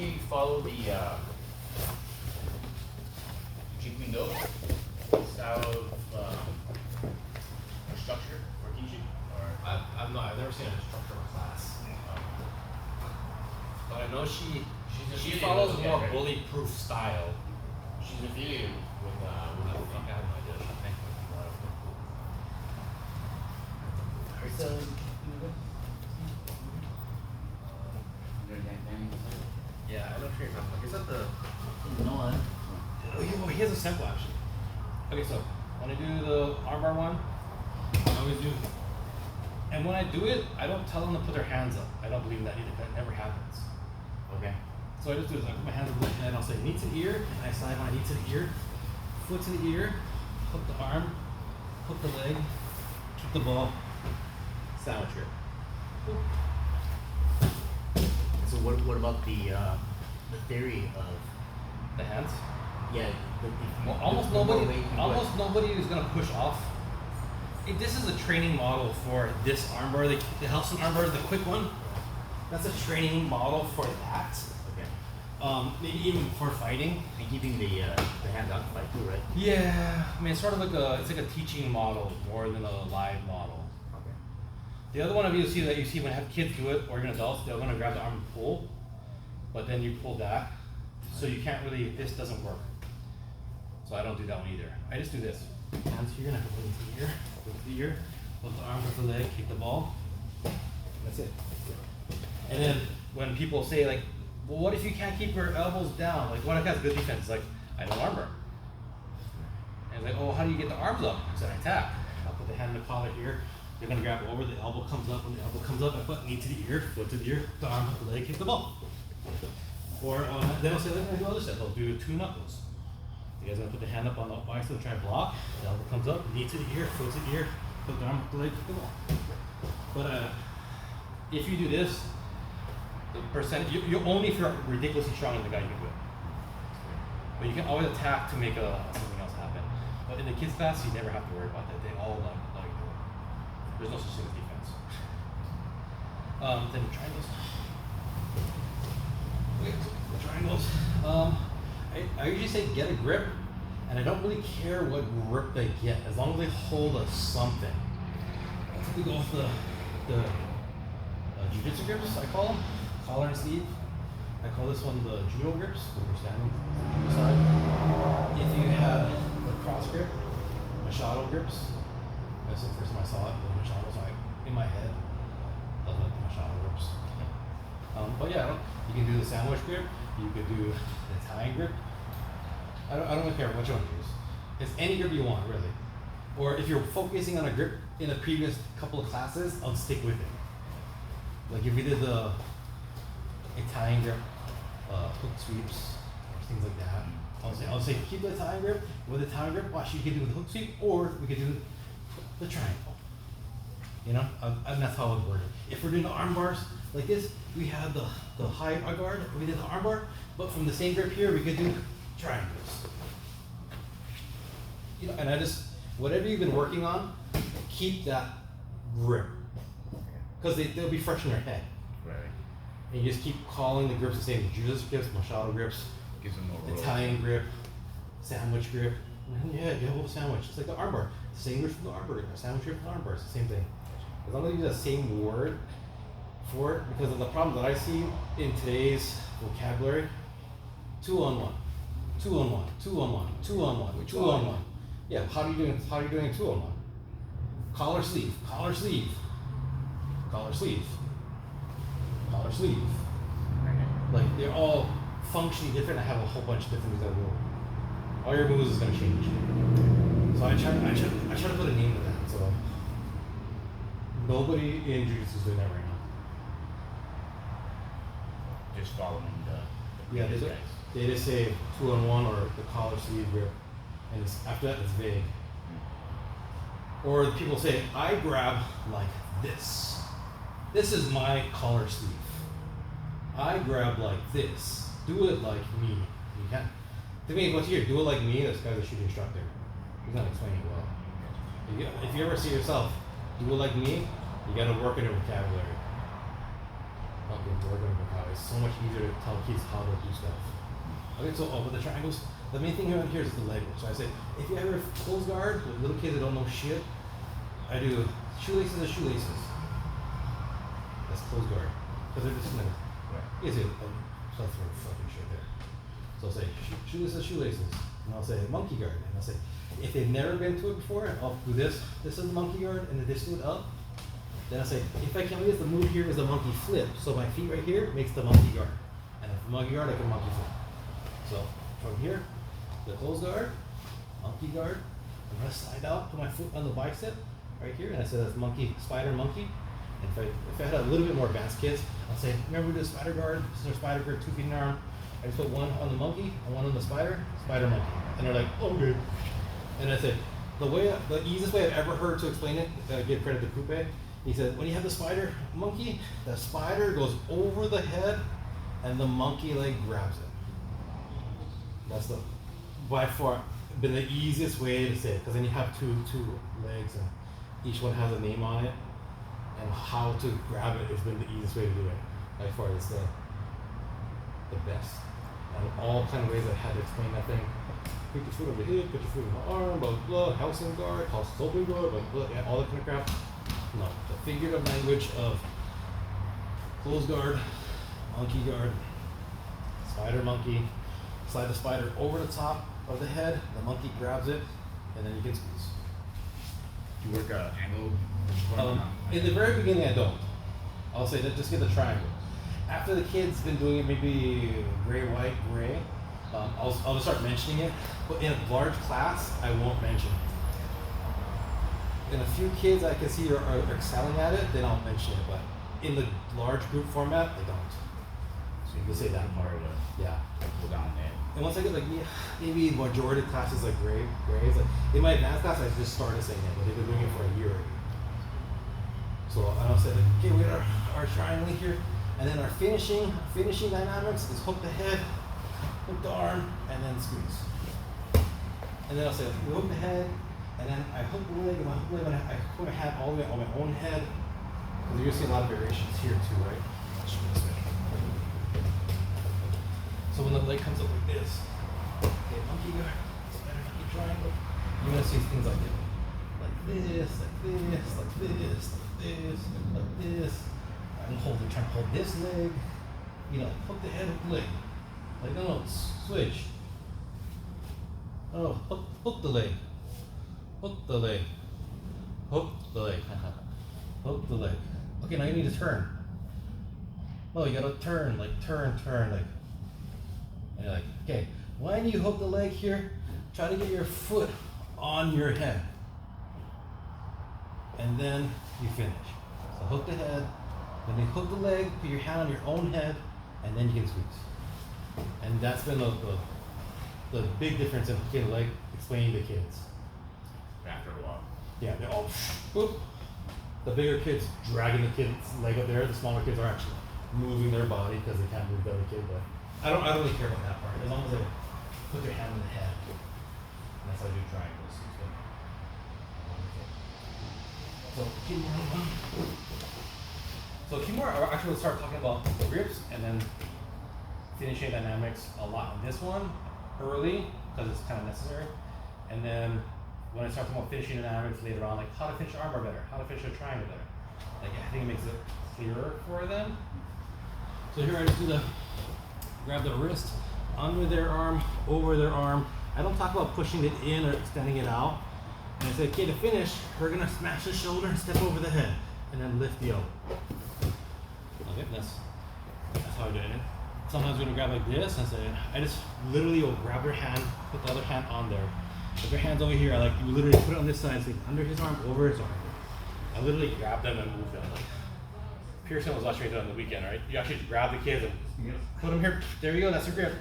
she follow the Jiquino style of structure for teaching? Or I've never seen a structure of a class. But I know she follows a more bully-proof style. She's affiliated with I have no idea. I think So, yeah, I know what you're talking about. Is that the? no one. Oh, he has a sample actually. Okay, so when I do the armbar one, I always do. And when I do it, I don't tell them to put their hands up. I don't believe in that either. That never happens. Okay. So I just do this. I put my hands up and I'll say knee to the ear, and I slide my knee to the ear, foot to the ear, hook the arm, hook the leg, kick the ball, sandwich grip. So what about the theory of The hands. yeah? Well, almost nobody is gonna push off. This is a training model for this armbar. The Helson armbar is the quick one. That's a training model for that. Okay. Maybe even for fighting. And keeping the hands out to fight too, right? Yeah, I mean it's sort of like a teaching model more than a live model. Okay. The other one of you see that you see when I have kids do it or even adults, they're gonna grab the arm and pull, but then you pull back, so you can't really. This doesn't work. So I don't do that one either. I just do this. Hands here, and I put it into the ear, with the ear, put the arm with the leg, kick the ball. That's it. And then when people say like, well, what if you can't keep your elbows down? Like, what if has good defense? It's like, I don't armbar. And it's like, oh, how do you get the arms up? I said, I tap. I'll put the hand in the collar here. They're gonna grab it over. The elbow comes up. When the elbow comes up, I put knee to the ear, foot to the ear, the arm, the leg, kick the ball. Or then I'll say, like I do other stuff. I'll do 2 knuckles. You guys gonna put the hand up on the bicep, try to block. The elbow comes up, knee to the ear, foot to the ear, put the arm, the leg, kick the ball. But if you do this, the percent you only if you're ridiculously strong in the guy you can do it. But you can always attack to make something else happen. But in the kids class, you never have to worry about that. They all like do it. There's no such thing as defense. Then triangles. Okay, the triangles. I usually say get a grip, and I don't really care what grip they get as long as they hold a something. We go with the jiu-jitsu grips, I call them, collar and sleeve. I call this one the judo grips, when you're standing side. If you have the cross grip, Machado grips, that's the first time I saw it, the Machado, so in my head, I love the Machado grips. But yeah, you can do the sandwich grip, you could do the Italian grip. I don't really care which one you use. It's any grip you want, really. Or if you're focusing on a grip in the previous couple of classes, I'll stick with it. Like if we did the Italian grip, hook sweeps, or things like that, I'll say keep the Italian grip. With the Italian grip, watch, you can do the hook sweep, or we could do the triangle. You know, and that's how I would word it. If we're doing the arm bars like this, we had the high guard, we did the arm bar, but from the same grip here, we could do triangles. You know, and whatever you've been working on, keep that grip. Because they'll be fresh in your head. Right. And you just keep calling the grips the same. Jiu-jitsu grips, Machado grips, Gives them more Italian grip, sandwich grip. Yeah, get a little sandwich. It's like the armbar. Same grip from the armbar. Sandwich grip from the armbar. It's the same thing. As long as you use the same word for it, because of the problem that I see in today's vocabulary, 2-on-1, 2-on-1, 2-on-1, 2-on-1, 2-on-1. Yeah, how are you doing 2-on-1? Collar sleeve, collar sleeve, collar sleeve, collar sleeve. Like they're all functionally different. I have a whole bunch of different moves that will. All your moves is gonna change. So I try to put a name to that. So nobody in jiu-jitsu is doing that right now. Just following the Yeah, previous guys. they just say 2-on-1 or the collar sleeve grip, and after that it's vague. Or people say, I grab like this. This is my collar sleeve. I grab like this. Do it like me. You can't. To me, what's here? Do it like me. This guy's a shooting instructor. He's not explaining it well. If you ever see yourself, do it like me. You got to work in your vocabulary. fucking we're gonna work out. It's so much easier to tell kids how to do stuff. Okay, so with the triangles, the main thing here is the leg work. So I say, if you ever close guard with little kids that don't know shit, I do shoelaces to shoelaces. That's close guard. Because they're just gonna, is it? So that's fucking shit there. So I'll say, shoelaces to shoelaces. And I'll say, monkey guard. And I'll say, if they've never been to it before, I'll do this. This is the monkey guard, and then this do it up. Then I'll say, if I can use the move here is the monkey flip. So my feet right here makes the monkey guard. And if monkey guard, I can monkey flip. So from here, the close guard, monkey guard, I'm gonna slide out, put my foot on the bicep right here, and I say that's monkey, spider, monkey. And if I had a little bit more advanced kids, I'll say, remember this spider guard? This is our spider guard, 2 feet in an arm. I just put one on the monkey and one on the spider, spider monkey. And they're like, okay. And I said, the easiest way I've ever heard to explain it, give credit to Coupe, he said, when you have the spider monkey, the spider goes over the head and the monkey leg grabs it. That's the, by far, been the easiest way to say it, because then you have two legs and each one has a name on it, and how to grab it has been the easiest way to do it. By far, it's the best. And all kind of ways I had to explain that thing. Put your foot over the hip, put your foot in the arm, blah, blah, blah, housing guard, house open guard, blah, blah, yeah, all that kind of crap. No, the figurative language of close guard, monkey guard, spider monkey, slide the spider over the top of the head, the monkey grabs it, and then you can squeeze. Do you work angle? In the very beginning, I don't. I'll say that just get the triangle. After the kid's been doing it, maybe gray, white, gray, I'll just start mentioning it. But in a large class, I won't mention it. In a few kids I can see are excelling at it, then I'll mention it. But in the large group format, I don't. So you can say that part. Yeah. Go down there. And once I get like maybe majority of classes like grays, like in my advanced class I just started saying it, but they've been doing it for a year already. So I'll say like, okay, we got our triangle here, and then our finishing dynamics is hook the head, hook the arm, and then squeeze. And then I'll say we hook the head, and then I hook the leg, and I hook my hand all the way on my own head. Because you're gonna see a lot of variations here too, right? I'll show you this way. So when the leg comes up like this, okay, monkey guard, spider monkey triangle, you're gonna see things like this. Like this, like this, like this, like this, like this. I'm trying to hold this leg. You know, hook the head, hook the leg. Like, no, switch. Oh, hook the leg. Hook the leg. Hook the leg. Hook the leg. Okay, now you need to turn. No, you gotta turn, like turn, like. And you're like, okay, when you hook the leg here, try to get your foot on your head. And then you finish. So hook the head, then you hook the leg, put your hand on your own head, and then you can squeeze. And that's been the big difference in hooking the leg, explaining to kids. After a while. Yeah, they're all, whoop. The bigger kids dragging the kid's leg up there, the smaller kids are actually moving their body because they can't move the other kid, but I don't really care about that part, as long as they put their hand on the head. And that's how I do triangles. So Kimura. So Kimura, actually we'll start talking about the grips and then finishing dynamics a lot in this one early, because it's kind of necessary. And then when I start talking about finishing dynamics later on, like how to finish armbar better, how to finish a triangle better. Like I think it makes it clearer for them. So here I just do grab the wrist under their arm, over their arm. I don't talk about pushing it in or extending it out. And I say, okay, to finish, we're gonna smash the shoulder and step over the head, and then lift the elbow. Okay, that's how I'm doing it. Sometimes we're gonna grab like this, and say, I just literally will grab their hand, put the other hand on there. Put their hands over here, I like you literally put it on this side, so under his arm, over his arm. I literally grab them and move them. Like Pearson was watching me do it on the weekend, right? You actually grab the kids and put them here. There you go. That's your grip.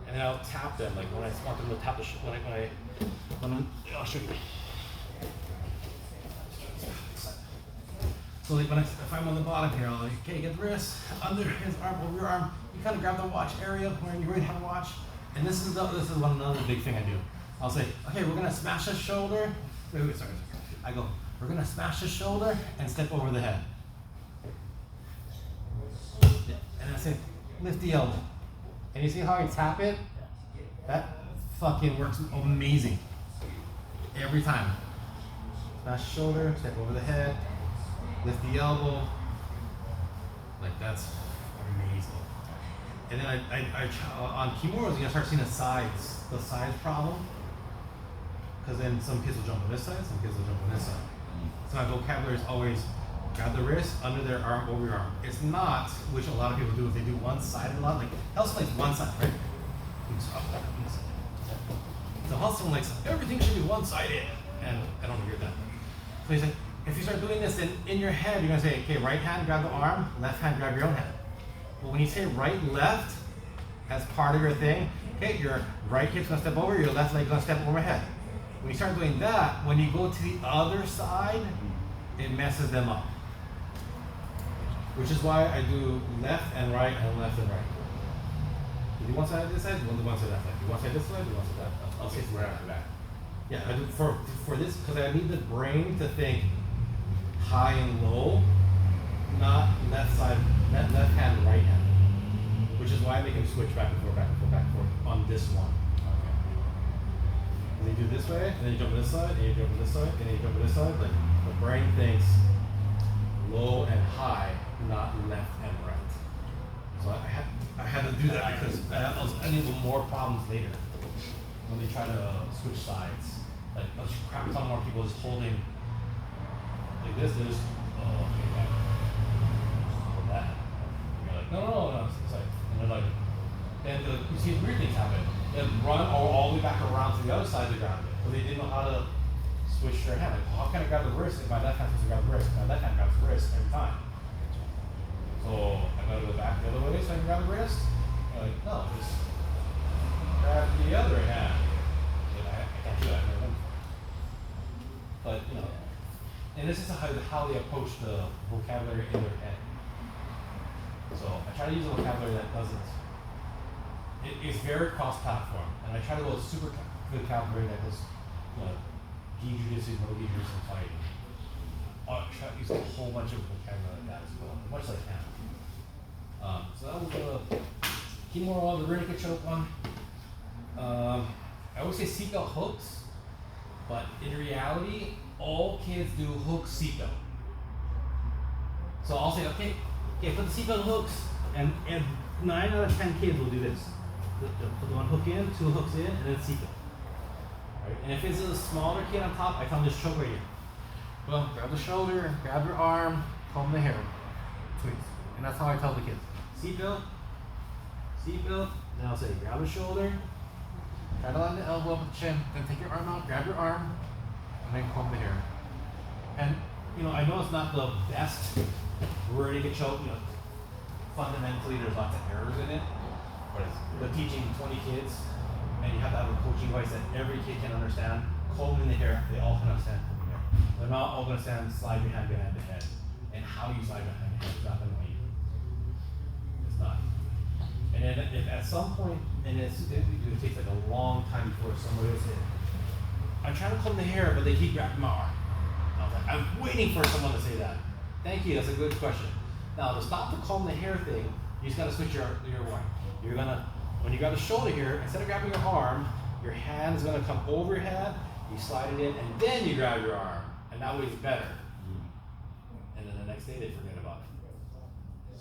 And then I'll tap them, like when I want them to tap the I'll show you. So like if I'm on the bottom here, I'll like, okay, get the wrist under his arm, over your arm. You kind of grab the watch area where you already have a watch. And this is another big thing I do. I'll say, okay, we're gonna smash the shoulder. Wait, sorry. I go, we're gonna smash the shoulder and step over the head. That's it. Lift the elbow. And you see how I tap it? That fucking works amazing. Every time. Smash the shoulder, step over the head, lift the elbow. Like that's amazing. And then on Kimura, you're gonna start seeing the sides problem. Because then some kids will jump on this side, some kids will jump on this side. So my vocabulary is always grab the wrist, under their arm, over your arm. It's not, which a lot of people do, if they do one side a lot, like Hell's like one side, right? So Hell's like everything should be one-sided, and I don't agree with that. So he's like, if you start doing this, then in your head, you're gonna say, okay, right hand, grab the arm, left hand, grab your own hand. But when you say right, left, as part of your thing, okay, your right hip's gonna step over, your left leg's gonna step overhead. When you start doing that, when you go to the other side, it messes them up. Which is why I do left and right and left and right. You do one side this side, you want the one side that side. You want side this side, you want side that. I'll say right after that. Yeah, I do for this because I need the brain to think high and low, not left side, left hand, right hand. Which is why I make him switch back and forth, back and forth, back and forth on this one. Okay. And then you do this way, and then you jump on this side, and you jump on this side, and then you jump on this side. Like the brain thinks low and high, not left and right. So I had to do that because I was ending with more problems later when they try to switch sides. Like a crap ton more people just holding like this, they're just okay, that. Hold that. And you're like, no, it's like, and they're like, and you see weird things happen. They run all the way back around to the other side of the ground, but they didn't know how to switch their hand. Like, how can I grab the wrist if my left hand supposed to grab the wrist? My left hand grabs the wrist every time. So I gotta go back the other way so I can grab the wrist. I'm like, no, just grab the other hand. Like, I can't do that. I've never done it. But you know, and this is how they approach the vocabulary in their head. So I try to use a vocabulary that doesn't. It is very cross-platform, and I try to go with super vocabulary that does, you know, gi jujitsu, no gi jujitsu, fighting. I try to use a whole bunch of vocabulary like that as well, as much as I can. So that was the Kimura, the rear naked choke one. I always say seatbelt hooks, but in reality, all kids do hook seatbelt. So I'll say, okay, put the seatbelt hooks, and 9 out of 10 kids will do this. Put the one hook in, 2 hooks in, and then seatbelt. Right? And if it's a smaller kid on top, I tell them just choke right here. Well, grab the shoulder, grab your arm, comb the hair, twist. And that's how I tell the kids. Seatbelt, then I'll say grab the shoulder, try to line the elbow with the chin, then take your arm out, grab your arm, and then comb the hair. And you know, I know it's not the best rear naked choke, you know, fundamentally there's lots of errors in it, but teaching 20 kids, and you have to have a coaching device that every kid can understand, combing the hair, they all can understand combing the hair. They're not all going to understand slide your hand behind the head, and how you slide behind the head is not going to be. It's not. And then if at some point, and it takes like a long time before somebody will say, I'm trying to comb the hair, but they keep grabbing my arm. I was like, I'm waiting for someone to say that. Thank you, that's a good question. Now, to stop the comb the hair thing, you just got to switch your way. You're gonna, when you grab the shoulder here, instead of grabbing your arm, your hand is gonna come over your head, you slide it in, and then you grab your arm. And that way it's better. And then the next day they forget about it.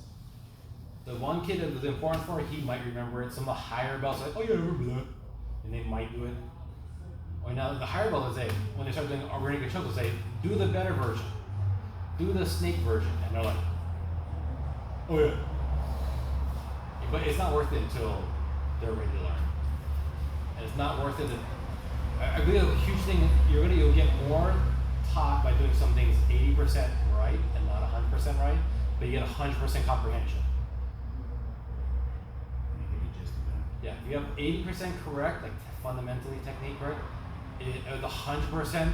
The one kid that was important for, he might remember it. Some of the higher belts like, oh yeah, I remember that. And they might do it. Or now the higher belt will say, when they start doing a rear naked choke, they'll say, do the better version. Do the snake version. And they're like, oh yeah. But it's not worth it until they're ready to learn. And it's not worth it. I believe a huge thing, you'll get more taught by doing some things 80% right and not 100% right, but you get 100% comprehension. Yeah, if you have 80% correct, like fundamentally technique correct, the 100%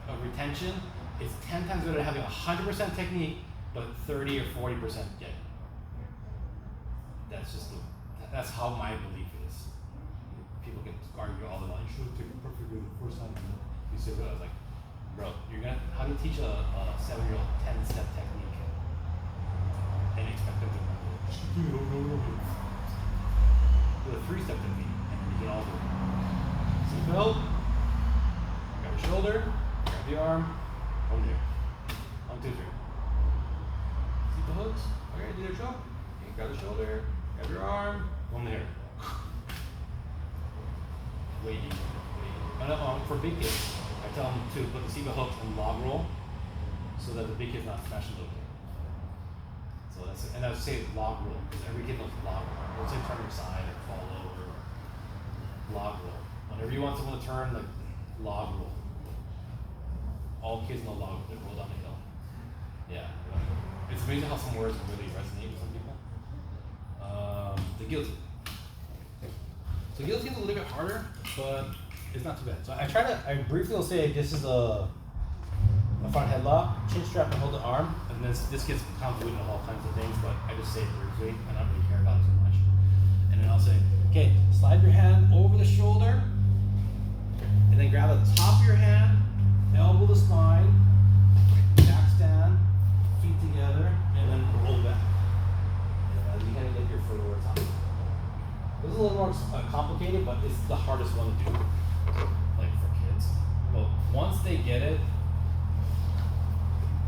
of retention, it's 10 times better than having 100% technique, but 30 or 40% get it. That's how my belief is. People can argue all the time. You should have taken perfectly the first time you said that. I was like, bro, how do you teach a 7-year-old 10-step technique and expect them to remember it? Do a 3-step technique, and then you can all do it. Seatbelt, grab your shoulder, grab the arm, over here. 1, 2, 3. See the hooks? Okay, do their choke. Okay, grab the shoulder, grab your arm, over here. Waiting. For big kids, I tell them to put the seatbelt hooks and log roll so that the big kid's not smashing the kid. So that's, and I would say log roll, because every kid knows log roll. Don't say turn your side or fall over or log roll. Whenever you want someone to turn, like log roll. All kids know log roll, they roll down the hill. Yeah. It's amazing how some words really resonate with some people. The guillotine. So guillotine's a little bit harder, but it's not too bad. So I briefly will say this is a front headlock, chin strap and hold the arm, and then this gets convoluted into all kinds of things, but I just say it briefly. I don't really care about it too much. And then I'll say, okay, slide your hand over the shoulder, and then grab the top of your hand, elbow the spine, back stand, feet together, and then roll back. And you kind of get your foot over top. This is a little more complicated, but it's the hardest one to do, like for kids. But once they get it,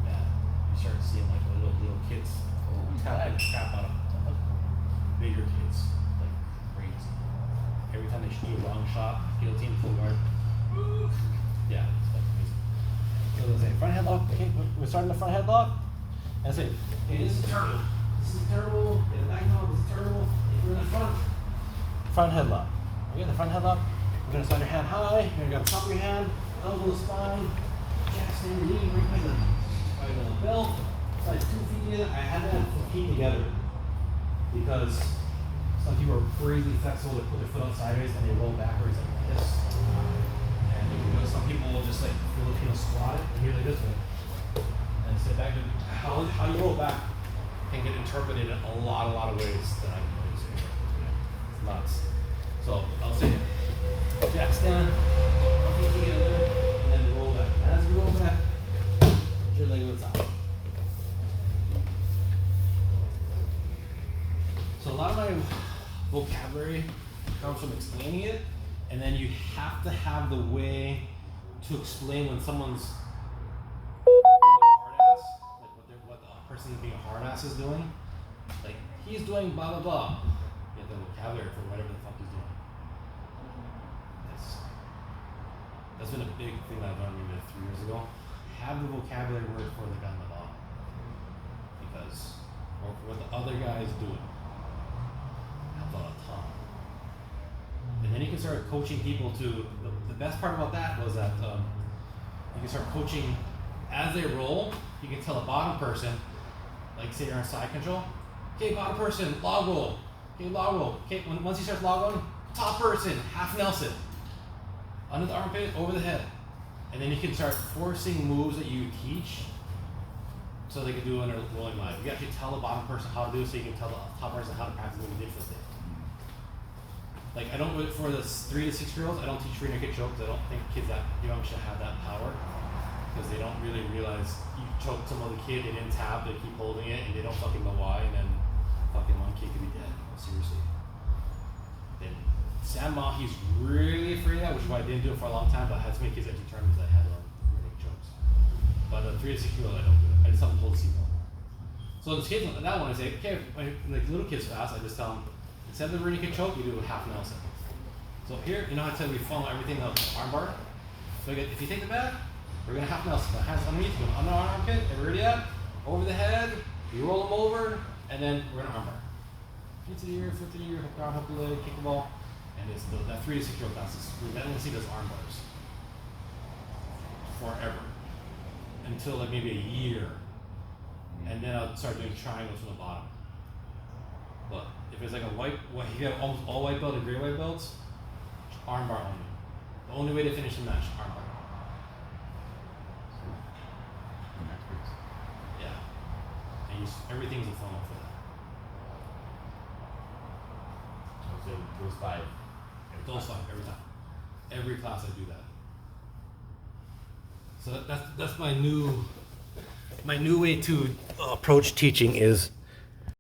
man, you start seeing like little kids tap the crap out of bigger kids, like crazy. Every time they shoot a long shot, guillotine, full guard. Yeah, it's like crazy. So they'll say front headlock. Okay, we're starting the front headlock. And I say, hey, this is turtle. This is turtle. Get it back now. This is turtle. We're in the front. Front headlock. Okay, the front headlock. We're gonna slide your hand high. You're gonna go top of your hand, elbow the spine, jack stand, knee right by the belt. Slide 2 feet together. I had that feet together because some people are crazy flexible. They put their foot out sideways and they roll backwards like this. And you know, some people will just like Filipino squat it and here like this way and sit back. How you roll back can get interpreted in a lot of ways that I can really say. It's nuts. So I'll say jack stand, feet together, and then roll back. As you roll back, put your leg on the top. So a lot of my vocabulary comes from explaining it, and then you have to have the way to explain when someone's being a hard ass, like what the person being a hard ass is doing. Like, he's doing blah blah blah. Get the vocabulary for whatever the fuck he's doing. That's been a big thing that I've learned maybe 3 years ago. Have the vocabulary word for the guy on the bottom. Because, or for what the other guy is doing. Helps out a ton. And then you can start coaching people to, the best part about that was that you can start coaching as they roll. You can tell the bottom person, like say you're on side control, okay, bottom person, log roll. Okay, log roll. Okay, once he starts log rolling, top person, half Nelson. Under the armpit, over the head. And then you can start forcing moves that you teach so they can do it in a rolling line. You actually tell the bottom person how to do it so you can tell the top person how to practice what you did with it. Like, I don't, for the 3 to 6 year olds, I don't teach rear naked choke because I don't think kids that young should have that power. Because they don't really realize you choke some other kid, they didn't tap, they keep holding it, and they don't fucking know why, and then fucking one kid could be dead. Seriously. Then Sandma, he's really afraid of that, which is why I didn't do it for a long time, but I had so many kids actually turn because I had rear naked chokes. But the 3 to 6 year old, I don't do it. I just tell them to hold the seatbelt. So the kids, that one, I say, okay, when like little kids fast, I just tell them, instead of the rear naked choke, you do a half Nelson. So here, you know how I said we follow everything on armbar? So again, if you take the back, we're gonna half Nelson. The hands underneath, going under our armpit, and we're ready up, over the head, you roll them over, and then we're gonna armbar. Feet to the ear, foot to the ear, hook the arm, hook the leg, kick the ball. And it's that 3 to 6 year old class. We're going to see those arm bars forever until like maybe a year, and then I'll start doing triangles from the bottom. But if it's like a white, you have almost all white belt and gray white belts, arm bar only. The only way to finish the match, arm bar. Yeah, and everything's a funnel for that. So those 5. Those 5 every time. Every class I do that. So that's my new way to approach teaching is